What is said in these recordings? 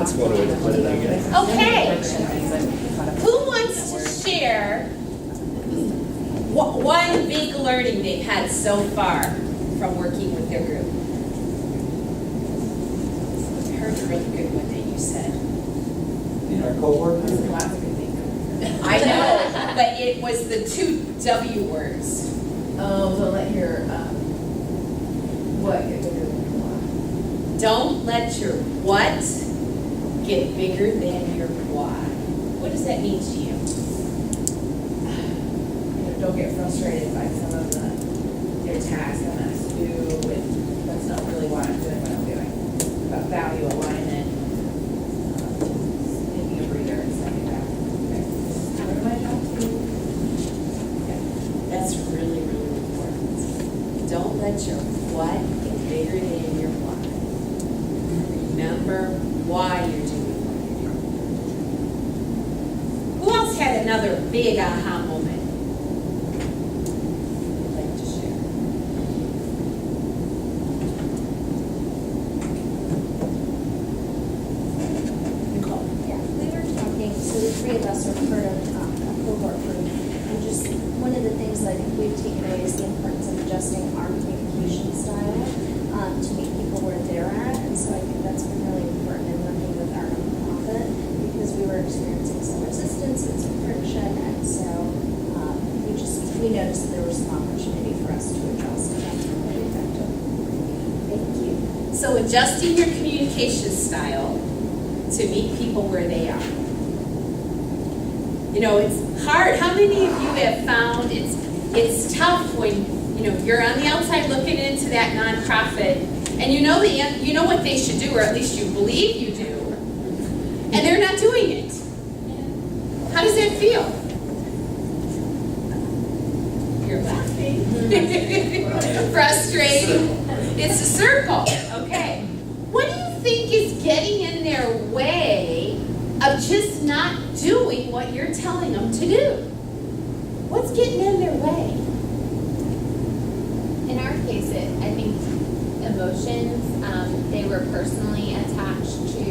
That's one way to put it, I guess. Okay. Who wants to share one big learning they've had so far from working with their group? I heard a really good one that you said. In our cohort? I know, but it was the 2 W words. Oh, so let your, what get bigger than your why? Don't let your what get bigger than your why. What does that mean to you? Don't get frustrated by some of your tasks I'm asked to do, and that's not really why I'm doing what I'm doing. About value alignment, taking a breather and stepping back. Okay, what am I job to do? That's really, really important. Don't let your what get bigger than your why. Remember why you're doing what you're doing. Who else had another big aha moment you'd like to share? Nicole. Yeah, we were talking, so the 3 of us are part of a cohort group, and just one of the things that I think we've taken away is the importance of adjusting our communication style to meet people where they're at, and so I think that's been really important in working with our nonprofit, because we were experiencing some resistance and some friction, and so we noticed that there was some opportunity for us to adjust, and that's been really effective. Thank you. So adjusting your communication style to meet people where they are. You know, it's hard. How many of you have found it's tough when, you know, you're on the outside looking into that nonprofit and you know what they should do, or at least you believe you do, and they're not doing it. How does that feel? You're laughing. Frustrating. It's a circle. Okay. What do you think is getting in their way of just not doing what you're telling them to do? What's getting in their way? In our case, I think emotions, they were personally attached to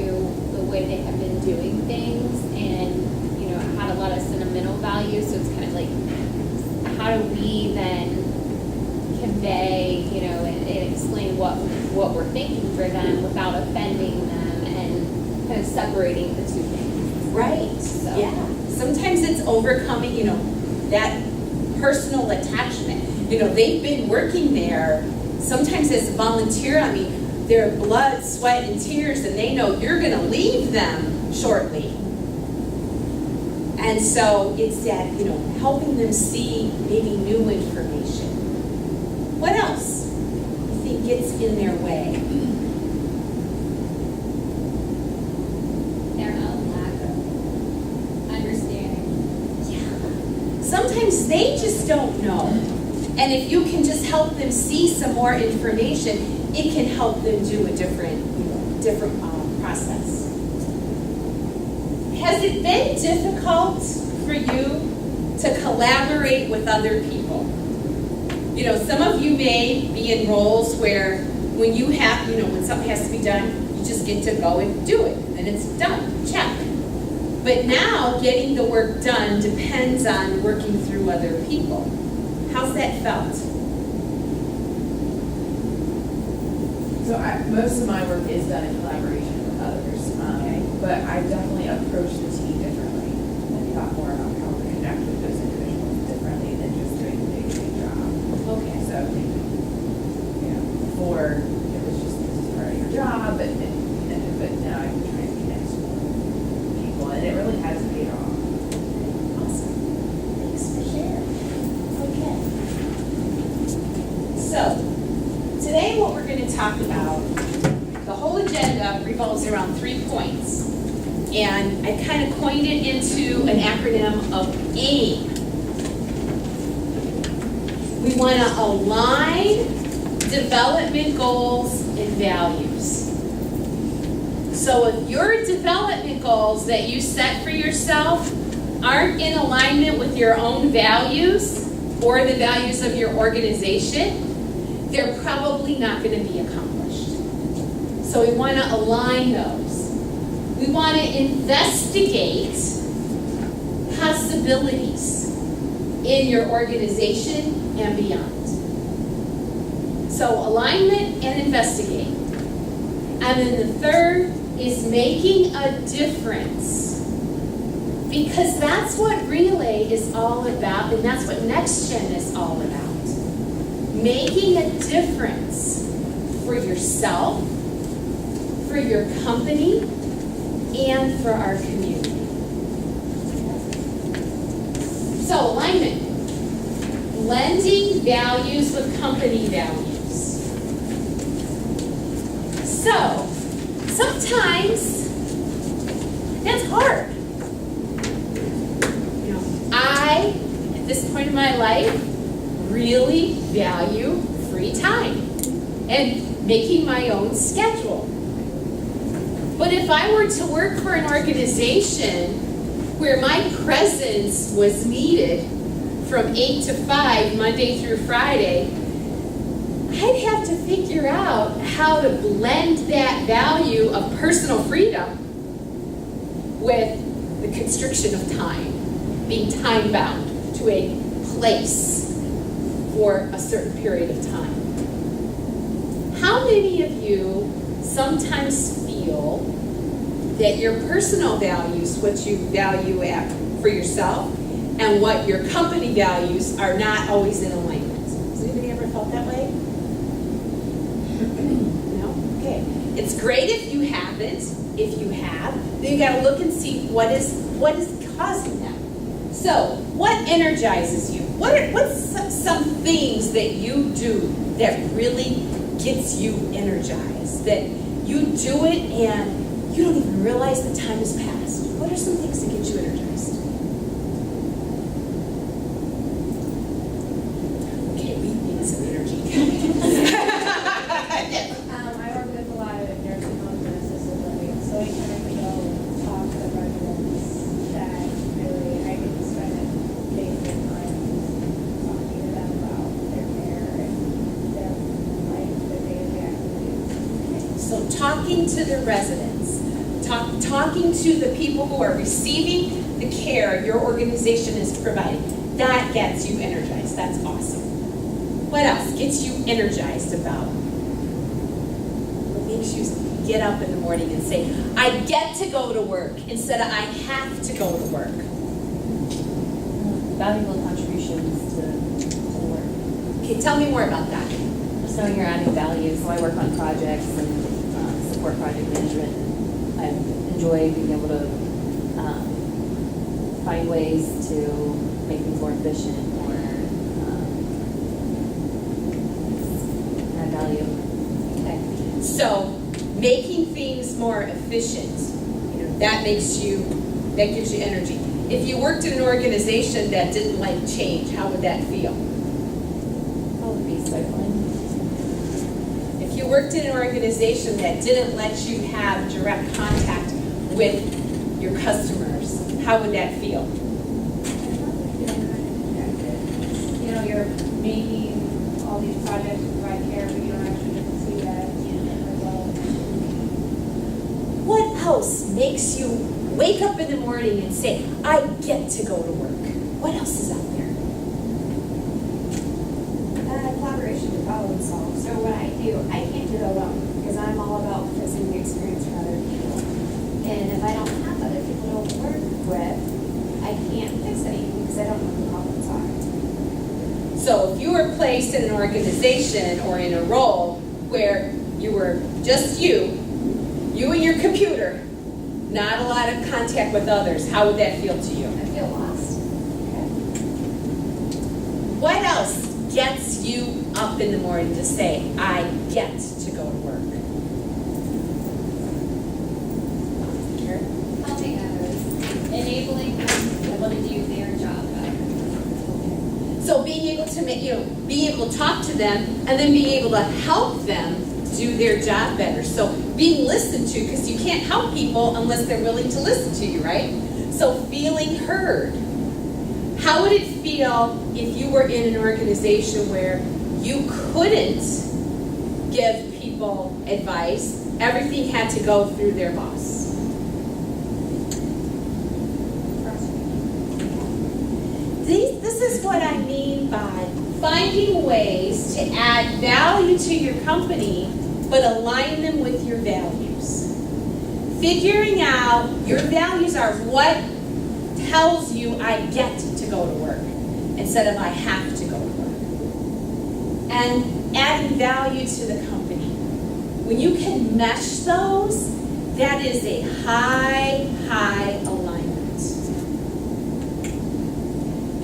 the way they have been doing things, and, you know, it had a lot of sentimental value, so it's kind of like, how do we then convey, you know, and explain what we're thinking for them without offending them and kind of separating the 2 things. Right. So. Yeah. Sometimes it's overcoming, you know, that personal attachment. You know, they've been working there sometimes as a volunteer. I mean, their blood, sweat, and tears, and they know you're going to leave them shortly. And so it's that, you know, helping them see maybe new information. What else you think gets in their way? Their own lack of understanding. Yeah. Sometimes they just don't know. And if you can just help them see some more information, it can help them do a different process. Has it been difficult for you to collaborate with other people? You know, some of you may be in roles where when you have, you know, when something has to be done, you just get to go and do it, and it's done, check. But now getting the work done depends on working through other people. How's that felt? So most of my work is done in collaboration with others, but I definitely approach the team differently and thought more about how to connect with those individuals differently than just doing the day-to-day job. Okay. So I think, you know, before it was just, this is part of your job, but now I'm trying to connect with people, and it really has paid off. Awesome. Thanks for sharing. Okay. So, today what we're going to talk about, the whole agenda revolves around 3 points. And I kind of coined it into an acronym of AIM. We want to align development goals and values. So if your development goals that you set for yourself aren't in alignment with your own values or the values of your organization, they're probably not going to be accomplished. So we want to align those. We want to investigate possibilities in your organization and beyond. So alignment and investigate. And then the third is making a difference. Because that's what Relay is all about, and that's what NxGen is all about. Making a difference for yourself, for your company, and for our community. So, alignment. Blending values with company values. So, sometimes that's hard. I, at this point in my life, really value free time and making my own schedule. But if I were to work for an organization where my presence was needed from 8 to 5, Monday through Friday, I'd have to figure out how to blend that value of personal freedom with the constriction of time, being time-bound to a place for a certain period of time. How many of you sometimes feel that your personal values, what you value for yourself, and what your company values are not always in alignment? Has anybody ever felt that way? No? Okay. It's great if you haven't. If you have, then you got to look and see what is causing that. So, what energizes you? What's some things that you do that really gets you energized? That you do it and you don't even realize the time has passed. What are some things that get you energized? Okay, we need some energy. I work with a lot of nursing homes and assisted living, so anytime I can go talk to the residents, that really, I get to spend days and time talking to them about their care and their life, their daily activities. So talking to the residents, talking to the people who are receiving the care your organization is providing, that gets you energized. That's awesome. What else gets you energized about? What makes you get up in the morning and say, I get to go to work instead of I have to go to work? Valuable contributions to work. Okay, tell me more about that. Just knowing you're adding value. So I work on projects and support project management. I enjoy being able to find ways to make things more efficient or add value. Okay. So making things more efficient, that gives you energy. If you worked in an organization that didn't like change, how would that feel? Probably be stifling. If you worked in an organization that didn't let you have direct contact with your customers, how would that feel? You know, you're making all these projects to provide care, but you don't actually get to see that end result. What else makes you wake up in the morning and say, I get to go to work? What else is out there? Collaboration to problem solve. So what I do, I can't do it alone because I'm all about fixing the experience for other people. And if I don't have other people to work with, I can't fix anything because I don't know what the problems are. So if you were placed in an organization or in a role where you were just you and your computer, not a lot of contact with others, how would that feel to you? I feel lost. What else gets you up in the morning to say, I get to go to work? Karen? Helping others, enabling them to be able to do their job better. So being able to being able to talk to them and then being able to help them do their job better. So being listened to, because you can't help people unless they're willing to listen to you, right? So feeling heard. How would it feel if you were in an organization where you couldn't give people advice, everything had to go through their boss? finding ways to add value to your company, but align them with your values. Figuring out your values are what tells you I get to go to work instead of I have to go to work. And adding value to the company. When you can mesh those, that is a high alignment.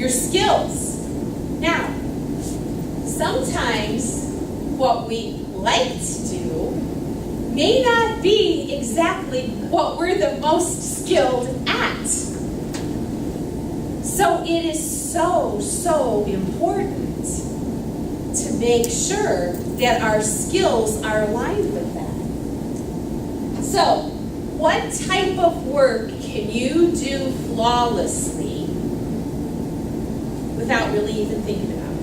Your skills. Now, sometimes what we like to do may not be exactly what we're the most skilled at. So it is so important to make sure that our skills are aligned with that. So, what type of work can you do flawlessly without really even thinking about it?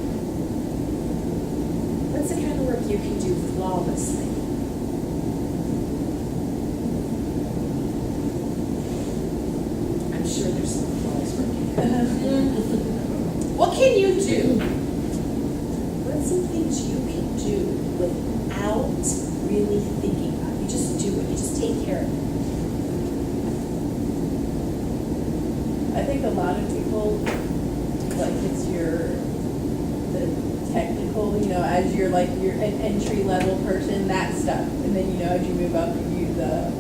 What's the kind of work you can do flawlessly? I'm sure there's some flawless work you can. What can you do? What's some things you can do without really thinking about it? You just do it. You just take care of it. I think a lot of people, like, it's the technical, as you're like, you're an entry level person, that stuff. And then, as you move up, you the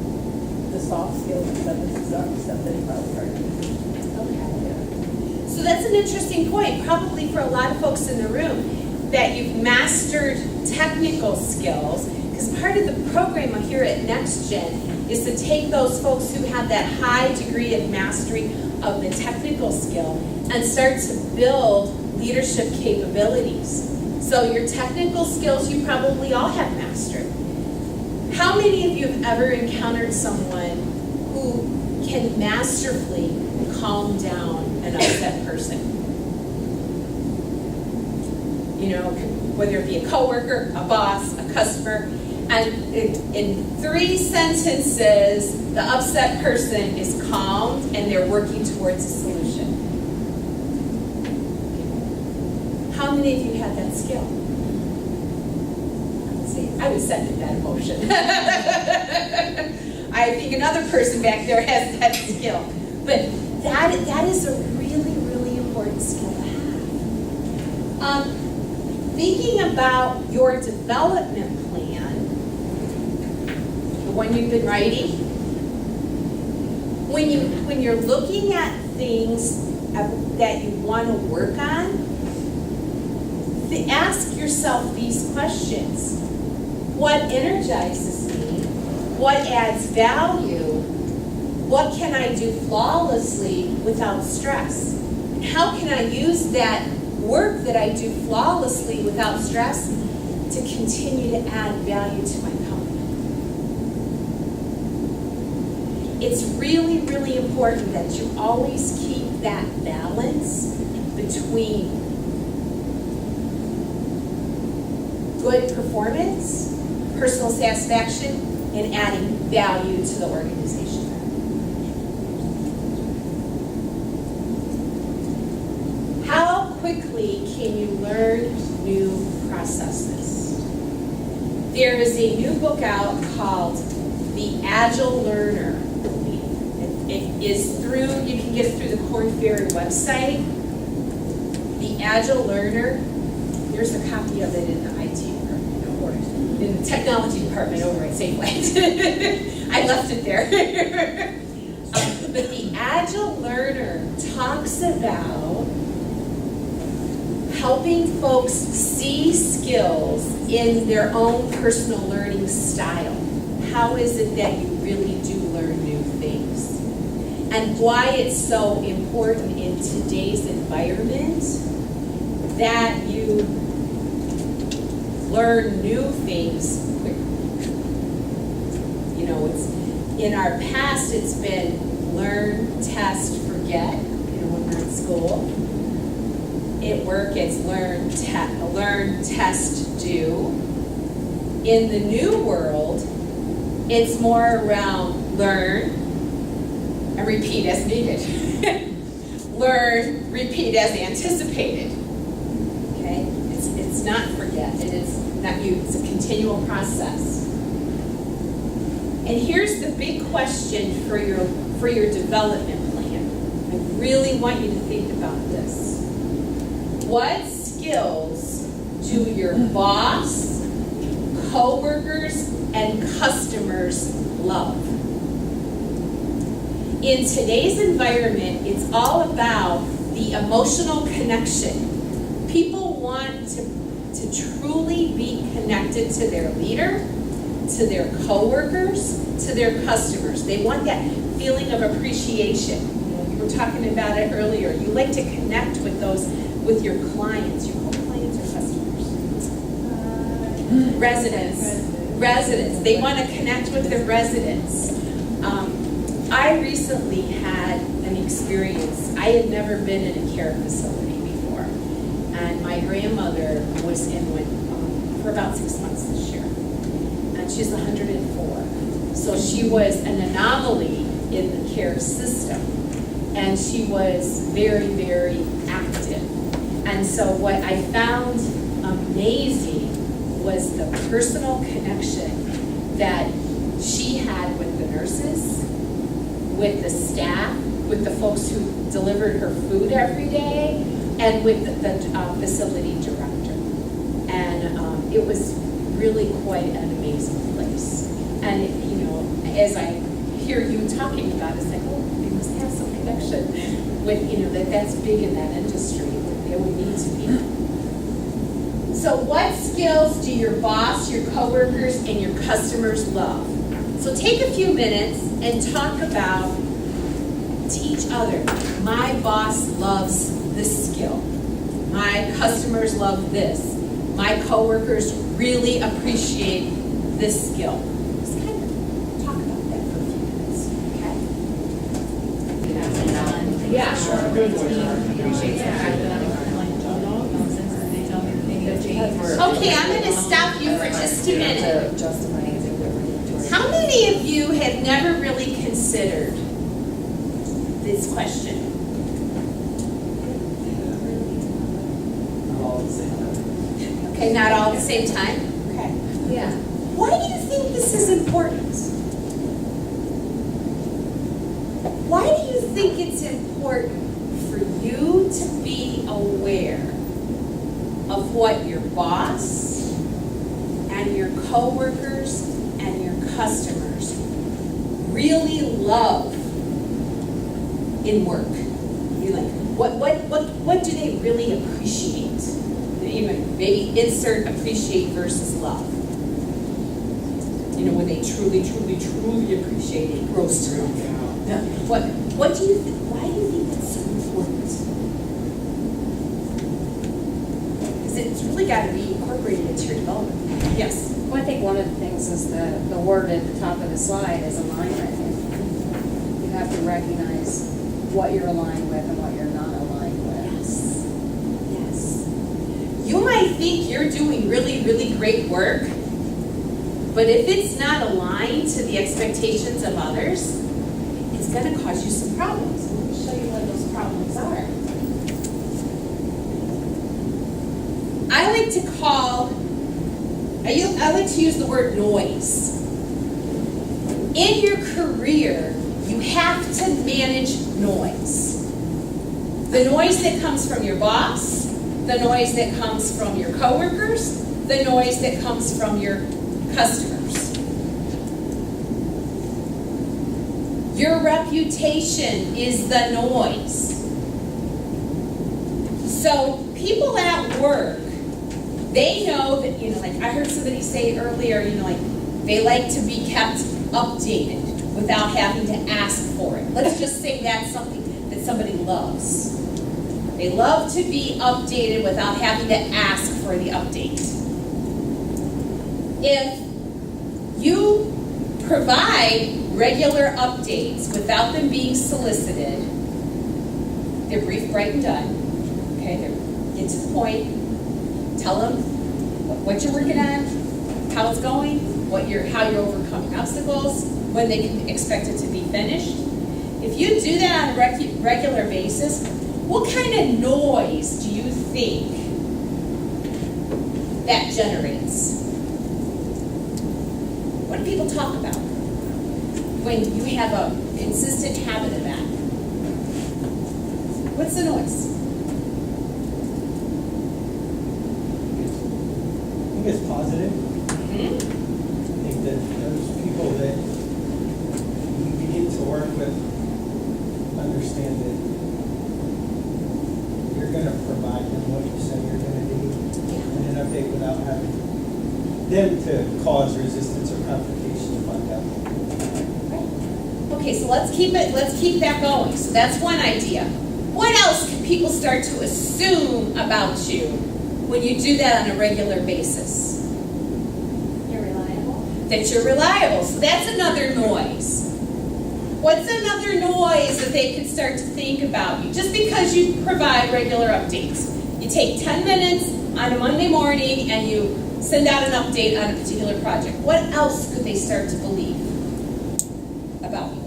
soft skills and stuff, this is stuff that you probably already do. Okay. So that's an interesting point, probably for a lot of folks in the room, that you've mastered technical skills, because part of the program here at NxGen is to take those folks who have that high degree of mastery of the technical skill and start to build leadership capabilities. So your technical skills you probably all have mastered. How many of you have ever encountered someone who can masterfully calm down an upset person? Whether it be a coworker, a boss, a customer, and in 3 sentences, the upset person is calmed and they're working towards a solution. How many of you have that skill? Let's see, I would second that emotion. I think another person back there has that skill. But that is a really important skill to have. Thinking about your development plan, the one you've been writing, when you're looking at things that you want to work on, ask yourself these questions. What energizes me? What adds value? What can I do flawlessly without stress? And how can I use that work that I do flawlessly without stress to continue to add value to my company? It's really important that you always keep that balance between good performance, personal satisfaction, and adding value to the organization. How quickly can you learn new processes? There is a new book out called The Agile Learner. It is through, you can get it through the Korn Ferry website. The Agile Learner, there's a copy of it in the IT department, or in the technology department over at Safeway. I left it there. But the Agile Learner talks about helping folks see skills in their own personal learning style. How is it that you really do learn new things? And why it's so important in today's environment that you learn new things quickly. It's in our past it's been learn, test, forget, when we're in school. At work, it's learn, test, do. In the new world, it's more around learn and repeat as needed. Learn, repeat as anticipated. Okay? not forget, and it's a continual process. And here's the big question for your development plan. I really want you to think about this. What skills do your boss, coworkers, and customers love? In today's environment, it's all about the emotional connection. People want to truly be connected to their leader, to their coworkers, to their customers. They want that feeling of appreciation. You were talking about it earlier. You like to connect with your clients, your clients or customers? Residents. They want to connect with the residents. I recently had an experience. I had never been in a care facility before. And my grandmother was in one for about 6 months this year. And she's 104. So she was an anomaly in the care system. And she was very, very active. And so what I found amazing was the personal connection that she had with the nurses, with the staff, with the folks who delivered her food every day, and with the facility director. And it was really quite an amazing place. And, as I hear you talking about it, it's like, oh, they must have some connection with, that's big in that industry. It would need to be. So what skills do your boss, your coworkers, and your customers love? So take a few minutes and talk about to each other. My boss loves this skill. My customers love this. My coworkers really appreciate this skill. Just kind of talk about that for a few minutes, okay? Yeah, sure. Okay, I'm going to stop you for just a minute. How many of you have never really considered this question? All at the same time. Okay, not all at the same time? Okay. Yeah. Why do you think this is important? Why do you think it's important for you to be aware of what your boss and your coworkers and your customers really love in work? You like what do they really appreciate? Maybe insert appreciate versus love. When they truly appreciate it, grows through. What do you think? Why do you think that's so important? Because it's really got to be incorporated into your development. Yes. Well, I think one of the things is the word at the top of the slide is alignment. You have to recognize what you're aligned with and what you're not aligned with. Yes. You might think you're doing really, really great work, but if it's not aligned to the expectations of others, it's going to cause you some problems. Let me show you what those problems are. I like to use the word noise. In your career, you have to manage noise. The noise that comes from your boss, the noise that comes from your coworkers, the noise that comes from your customers. Your reputation is the noise. So people at work, they know that, I heard somebody say earlier, they like to be kept updated without having to ask for it. Let's just say that's something that somebody loves. They love to be updated without having to ask for the update. If you provide regular updates without them being solicited, they're brief, bright, and done. Okay, get to the point. Tell them what you're working on, how it's going, how you're overcoming obstacles, when they can expect it to be finished. If you do that on a regular basis, what kind of noise do you think that generates? What do people talk about when you have a consistent habit of that? What's the noise? I think it's positive. Hmm? I think that those people that you begin to work with understand that you're going to provide them what you said you're going to do in an update without having them to cause resistance or confrontation to find out. Okay, so let's keep that going. So that's one idea. What else can people start to assume about you when you do that on a regular basis? You're reliable. That you're reliable. So that's another noise. What's another noise that they can start to think about you? Just because you provide regular updates. You take 10 minutes on a Monday morning and you send out an update on a particular project. What else could they start to believe about you?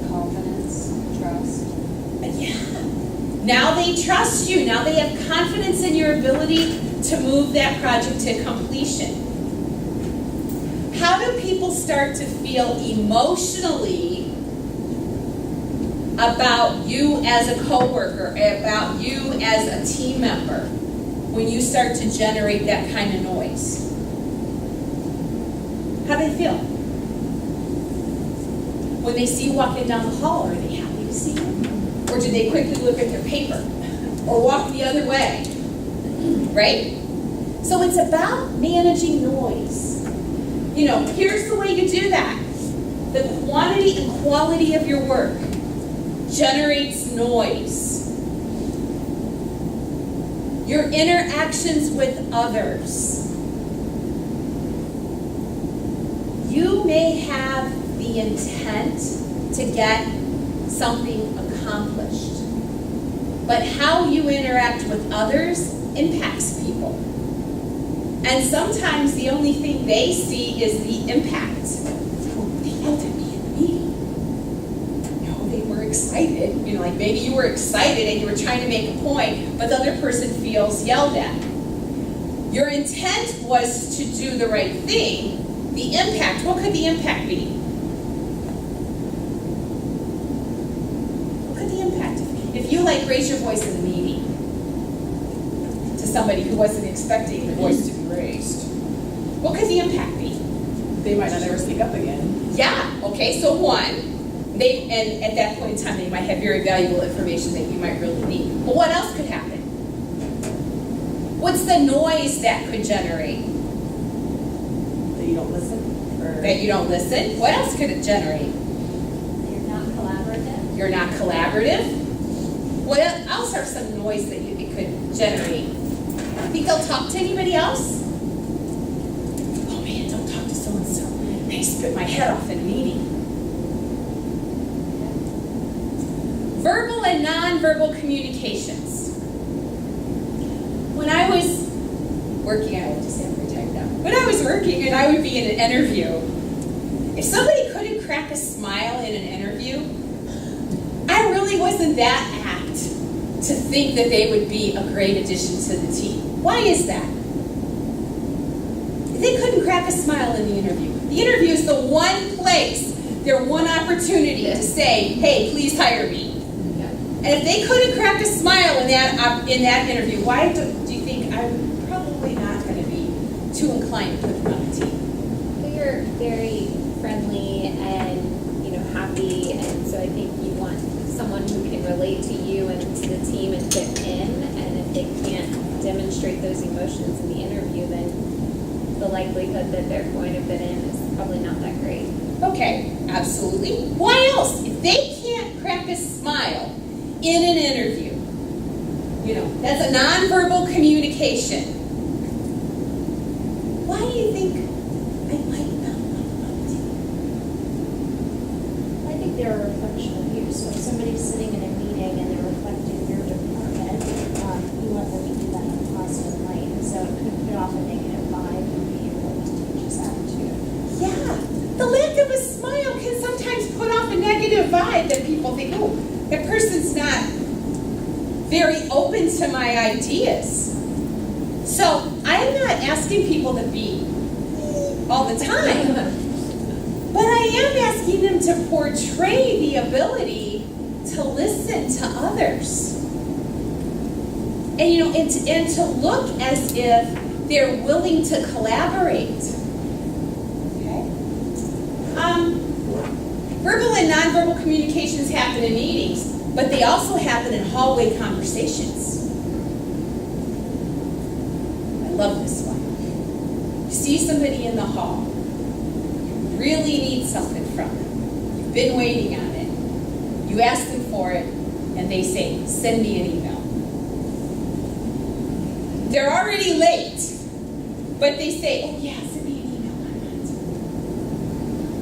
Confidence, trust. Yeah. Now they trust you. Now they have confidence in your ability to move that project to completion. How do people start to feel emotionally about you as a coworker, about you as a team member, when you start to generate that kind of noise? How do they feel? When they see you walking down the hall, are they happy to see you? Or do they quickly look at their paper? Or walk the other way? Right? So it's about managing noise. You know, here's the way you do that. The quantity and quality of your work generates noise. Your interactions with others. You may have the intent to get something accomplished, but how you interact with others impacts people. And sometimes the only thing they see is the impact. Oh, they yelled at me in the meeting. No, they were excited. You know, like maybe you were excited and you were trying to make a point, but the other person feels yelled at. Your intent was to do the right thing. The impact, what could the impact be? What could the impact be? If you like raise your voice in the meeting to somebody who wasn't expecting the voice to be raised, what could the impact be? They might not ever speak up again. Yeah, okay, so one, and at that point in time, they might have very valuable information that you might really need. But what else could happen? What's the noise that could generate? That you don't listen? Or That you don't listen? What else could it generate? You're not collaborative. You're not collaborative? What else are some noise that it could generate? Think they'll talk to anybody else? Oh man, don't talk to so-and-so. They spit my head off in a meeting. Verbal and non-verbal communications. When I was working, I would just say I'm retired now. When I was working and I would be in an interview, if somebody couldn't crack a smile in an interview, I really wasn't that apt to think that they would be a great addition to the team. Why is that? They couldn't crack a smile in the interview. The interview is the one place, their one opportunity to say, hey, please hire me. And if they couldn't crack a smile in that interview, why do you think I'm probably not going to be too inclined to put them on the team? But you're very friendly and, happy, and so I think you want someone who can relate to you and to the team and fit in, and if they can't demonstrate those emotions in the interview, then the likelihood that they're going to fit in is probably not that great. Okay, absolutely. Why else? If they can't crack a smile in an interview, that's a nonverbal communication. Why do you think I might not want to team? I think they're a reflection of you. So if somebody's sitting in a meeting and they're reflecting your department, you want them to do that in a positive light. And so it could put off a negative vibe and be a really contagious attitude. Yeah, the lack of a smile can sometimes put off a negative vibe that people think, oh, that person's not very open to my ideas. So I'm not asking people to be all the time, but I am asking them to portray the ability to listen to others. And, and to look as if they're willing to collaborate. Okay? Verbal and nonverbal communications happen in meetings, but they also happen in hallway conversations. I love this one. You see somebody in the hall, you really need something from them. You've been waiting on it. You ask them for it, and they say, send me an email. They're already late, but they say, oh yeah, send me an email on that.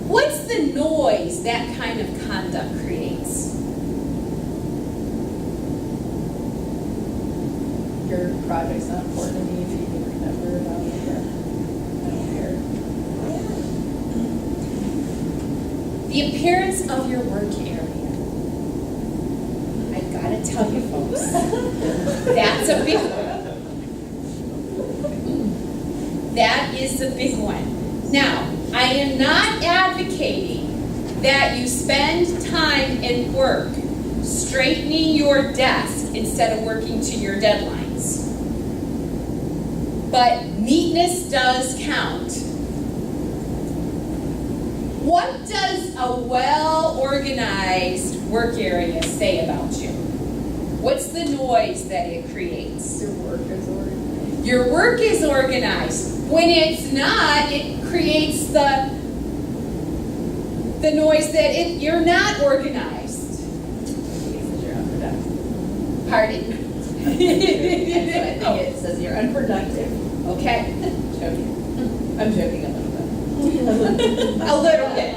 What's the noise that kind of conduct creates? Your project's not important to me, if you can remember about it, I don't care. The appearance of your work area. I've got to tell you folks, that's a big one. That is the big one. Now, I am not advocating that you spend time in work straightening your desk instead of working to your deadlines. But neatness does count. What does a well-organized work area say about you? What's the noise that it creates? Your work is organized. Your work is organized. When it's not, it creates the noise that you're not organized. Because you're unproductive. Pardon? I think it says you're unproductive. Okay. Joking. I'm joking a little bit. A little bit.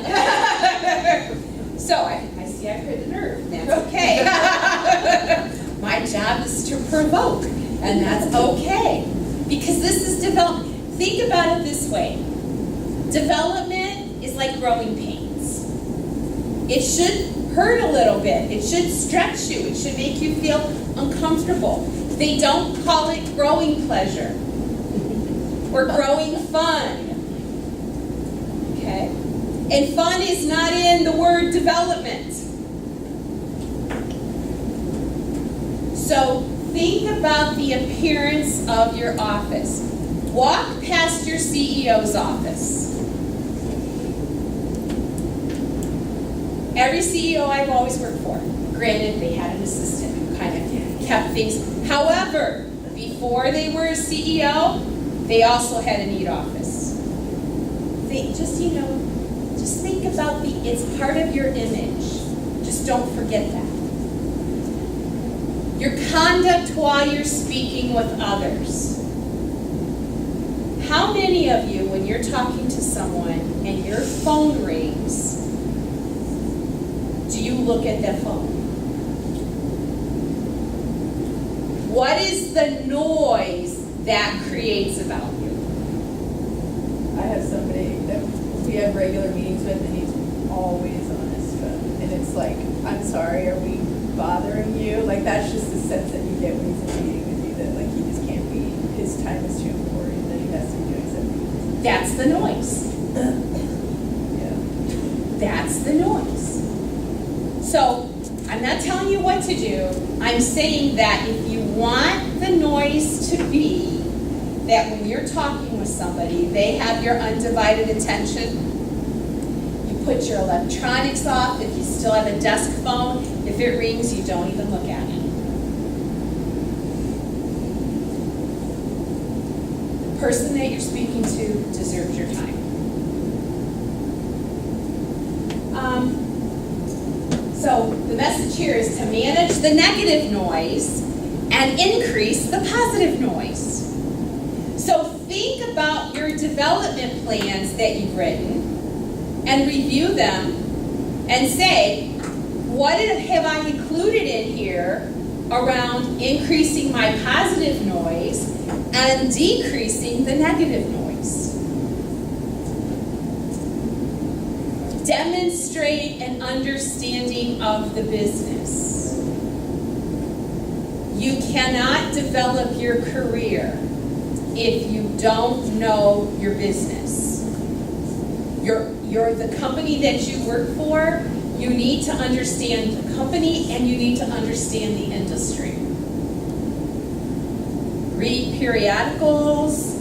So I see I hit a nerve. That's okay. My job is to provoke, and that's okay. Because this is development. Think about it this way. Development is like growing pains. It should hurt a little bit. It should stretch you. It should make you feel uncomfortable. They don't call it growing pleasure or growing fun. Okay? And fun is not in the word development. So think about the appearance of your office. Walk past your CEO's office. Every CEO I've always worked for, granted they had an assistant who kind of kept things. However, before they were a CEO, they also had a neat office. Just think about it's part of your image. Just don't forget that. Your conduct while you're speaking with others. How many of you, when you're talking to someone and your phone rings, do you look at that phone? What is the noise that creates about you? I have somebody that we have regular meetings with, and he's always on his phone. And it's like, I'm sorry, are we bothering you? Like, that's just the sense that you get when he's in a meeting with you, that like he just can't be, his time is too important, that he has to be doing something. That's the noise. Yeah. That's the noise. So, I'm not telling you what to do. I'm saying that if you want the noise to be that when you're talking with somebody, they have your undivided attention, you put your electronics off. If you still have a desk phone, if it rings, you don't even look at it. The person that you're speaking to deserves your time. So the message here is to manage the negative noise and increase the positive noise. So think about your development plans that you've written and review them and say, what have I included in here around increasing my positive noise and decreasing the negative noise? Demonstrate an understanding of the business. You cannot develop your career if you don't know your business. You're the company that you work for, you need to understand the company and you need to understand the industry. Read periodicals,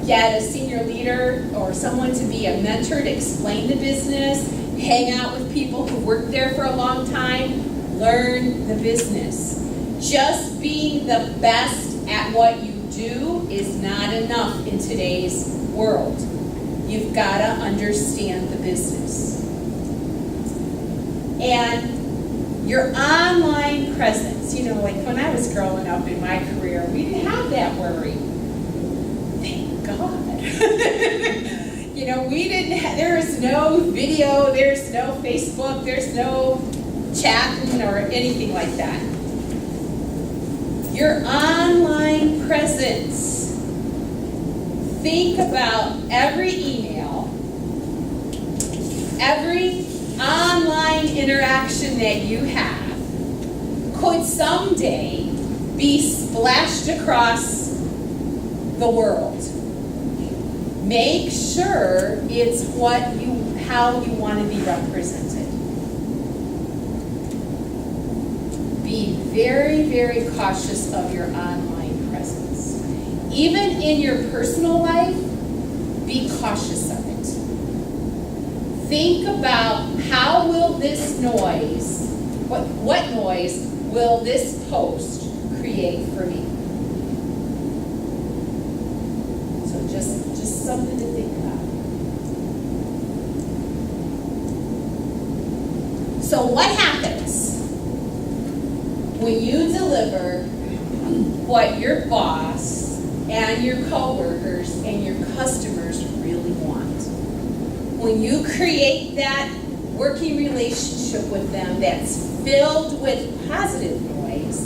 get a senior leader or someone to be a mentor to explain the business, hang out with people who worked there for a long time, learn the business. Just being the best at what you do is not enough in today's world. You've got to understand the business. And your online presence, you know, like when I was growing up in my career, we didn't have that worry. Thank God. You know, we didn't have, there was no video, there's no Facebook, there's no chatting or anything like that. Your online presence. Think about every email, every online interaction that you have could someday be splashed across the world. Make sure it's how you want to be represented. Be very, very cautious of your online presence. Even in your personal life, be cautious of it. Think about how will this noise, what noise will this post create for me? So just something to think about. So what happens when you deliver what your boss and your coworkers and your customers really want? When you create that working relationship with them that's filled with positive noise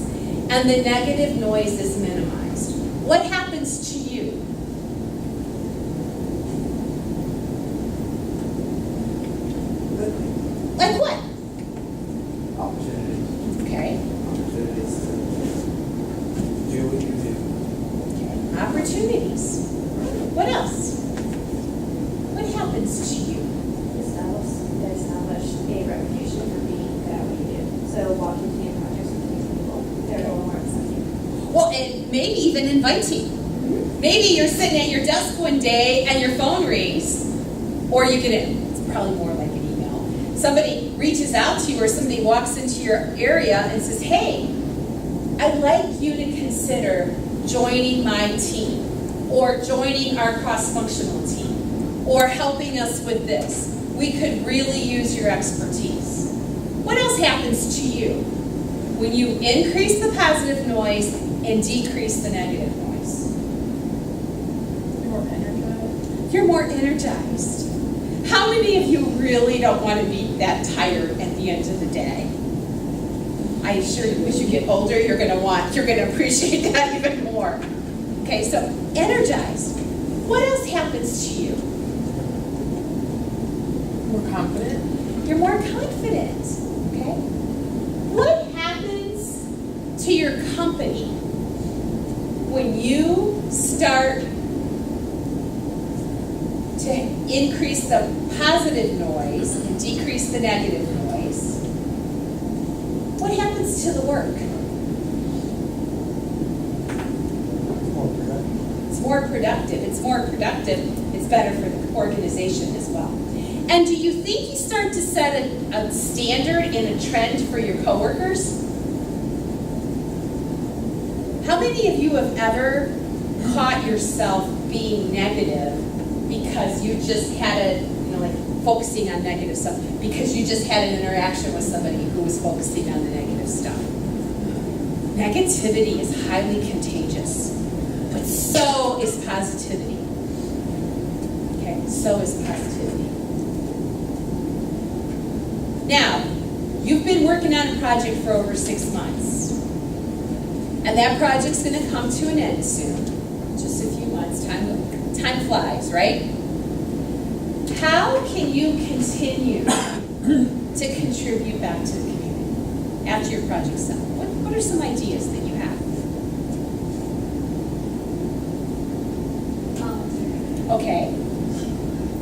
and the negative noise is minimized, what happens to you? Like what? Opportunities. Okay. Opportunities to do what you do. Opportunities. What else? What happens to you? Establish a reputation for being good at what you do. So walking to new projects with new people, they're a little more exciting. Well, and maybe even inviting. Maybe you're sitting at your desk one day and your phone rings, or you get it's probably more like an email. Somebody reaches out to you or somebody walks into your area and says, hey, I'd like you to consider joining my team or joining our cross-functional team or helping us with this. We could really use your expertise. What else happens to you when you increase the positive noise and decrease the negative noise? You're more energized. You're more energized. How many of you really don't want to be that tired at the end of the day? I assure you, as you get older, you're going to appreciate that even more. Okay, so energized. What else happens to you? More confident. You're more confident. Okay? What happens to your company when you start to increase the positive noise and decrease the negative noise? What happens to the work? It's more productive. It's more productive. It's better for the organization as well. And do you think you start to set a standard and a trend for your coworkers? How many of you have ever caught yourself being negative because you just had focusing on negative stuff, because you just had an interaction with somebody who was focusing on the negative stuff? Negativity is highly contagious, but so is positivity. Okay, so is positivity. Now, you've been working on a project for over 6 months, and that project's going to come to an end soon. Just a few months. Time flies, right? How can you continue to contribute back to the community? after your project's done? What are some ideas that you have? Okay.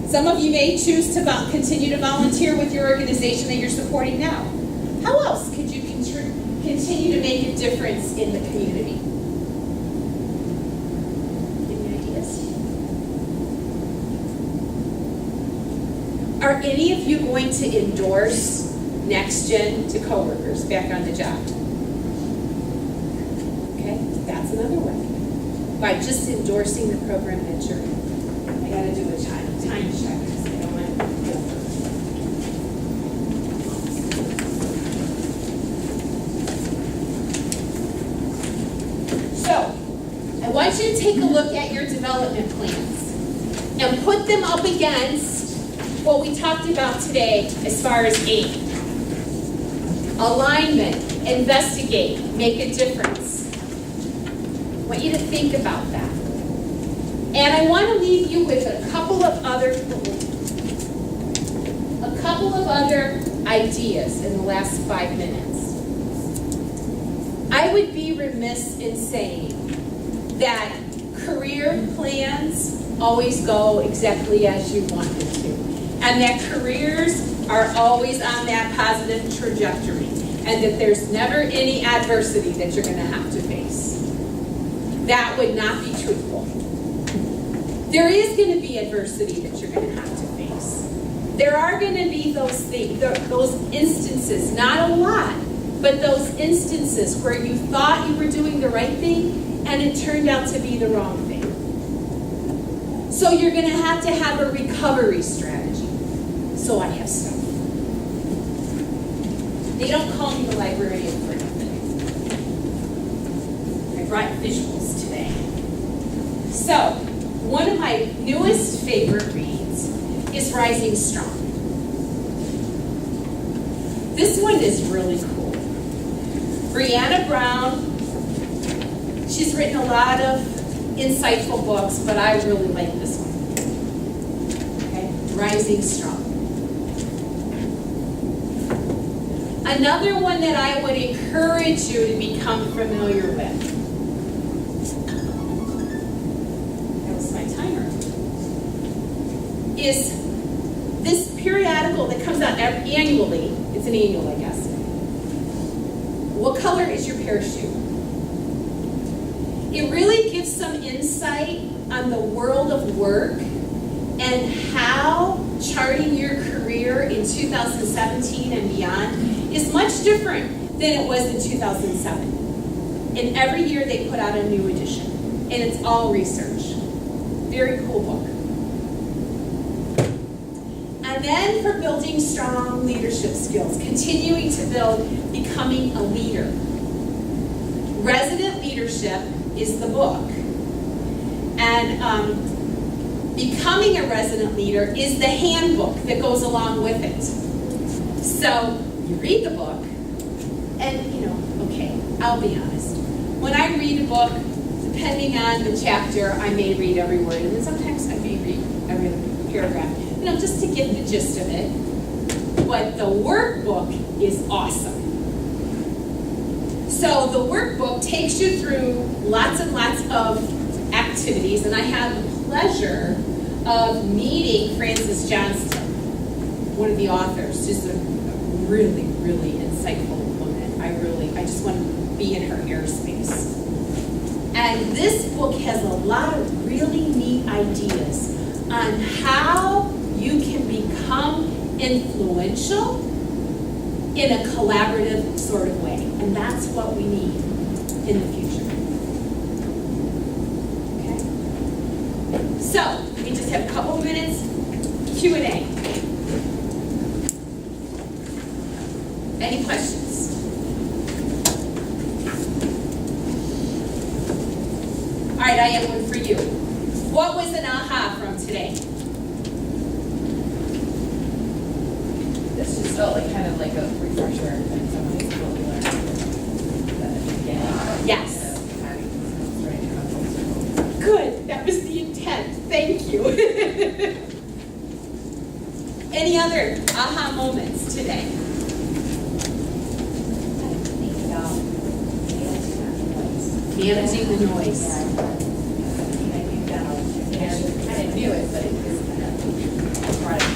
Some of you may choose to continue to volunteer with your organization that you're supporting now. How else could you continue to make a difference in the community? Any ideas? Are any of you going to endorse NxGen to coworkers back on the job? Okay, that's another way. By just endorsing the program that you're in. I gotta do a time check, because I don't want to go further. So, I want you to take a look at your development plans and put them up against what we talked about today as far as aim. Alignment, investigate, make a difference. I want you to think about that. And I want to leave you with a couple of other ideas in the last 5 minutes. I would be remiss in saying that career plans always go exactly as you want them to. And that careers are always on that positive trajectory. And that there's never any adversity that you're going to have to face. That would not be truthful. There is going to be adversity that you're going to have to face. There are going to be those things, those instances, not a lot, but those instances where you thought you were doing the right thing and it turned out to be the wrong thing. So you're going to have a recovery strategy. So I have stuff. They don't call me the librarian for nothing. I brought visuals today. So, one of my newest favorite reads is Rising Strong. This one is really cool. Brianna Brown, she's written a lot of insightful books, but I really like this one. Okay, Rising Strong. Another one that I would encourage you to become familiar with. That was my timer. Is this periodical that comes out annually. It's an annual, I guess. What color is your parachute? It really gives some insight on the world of work and how charting your career in 2017 and beyond is much different than it was in 2007. And every year they put out a new edition. And it's all research. Very cool book. And then for building strong leadership skills, continuing to build, becoming a leader. Resident Leadership is the book. And becoming a resident leader is the handbook that goes along with it. So you read the book, and okay, I'll be honest. When I read a book, depending on the chapter, I may read every word, and then sometimes I may read every paragraph, just to get the gist of it. But the workbook is awesome. So the workbook takes you through lots and lots of activities, and I had the pleasure of meeting Frances Johnston, one of the authors, just a really, really insightful woman. I just want to be in her airspace. And this book has a lot of really neat ideas on how you can become influential in a collaborative sort of way. And that's what we need in the future. Okay? So, we just have a couple of minutes, Q&A. Any questions? All right, I have one for you. What was an aha from today? This just felt like kind of like a refresher and some of these what we learned at the beginning. Yes. Having these right now. Good. That was the intent. Thank you. Any other aha moments today? managing the noise. I kind of knew it, but it was kind of brought it.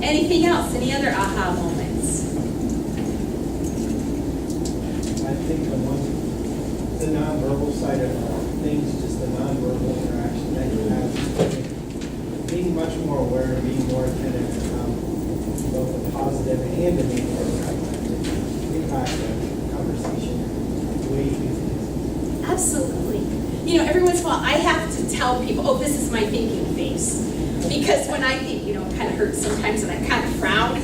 Anything else? Any other aha moments? I think the nonverbal side of things, just the nonverbal interaction that you have, being much more aware and being more attentive to both the positive and the negative impact of conversation, the way you do things. Absolutely. You know, every once in a while, I have to tell people, oh, this is my thinking face. Because when I think, you know, it kind of hurts sometimes and I kind of frown.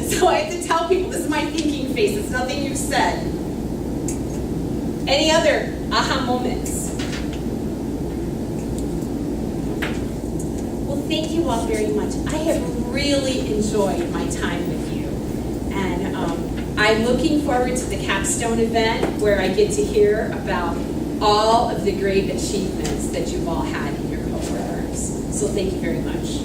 So I have to tell people, this is my thinking face. It's nothing you've said. Any other aha moments? Well, thank you all very much. I have really enjoyed my time with you. And I'm looking forward to the capstone event where I get to hear about all of the great achievements that you've all had in your coworkers. So thank you very much.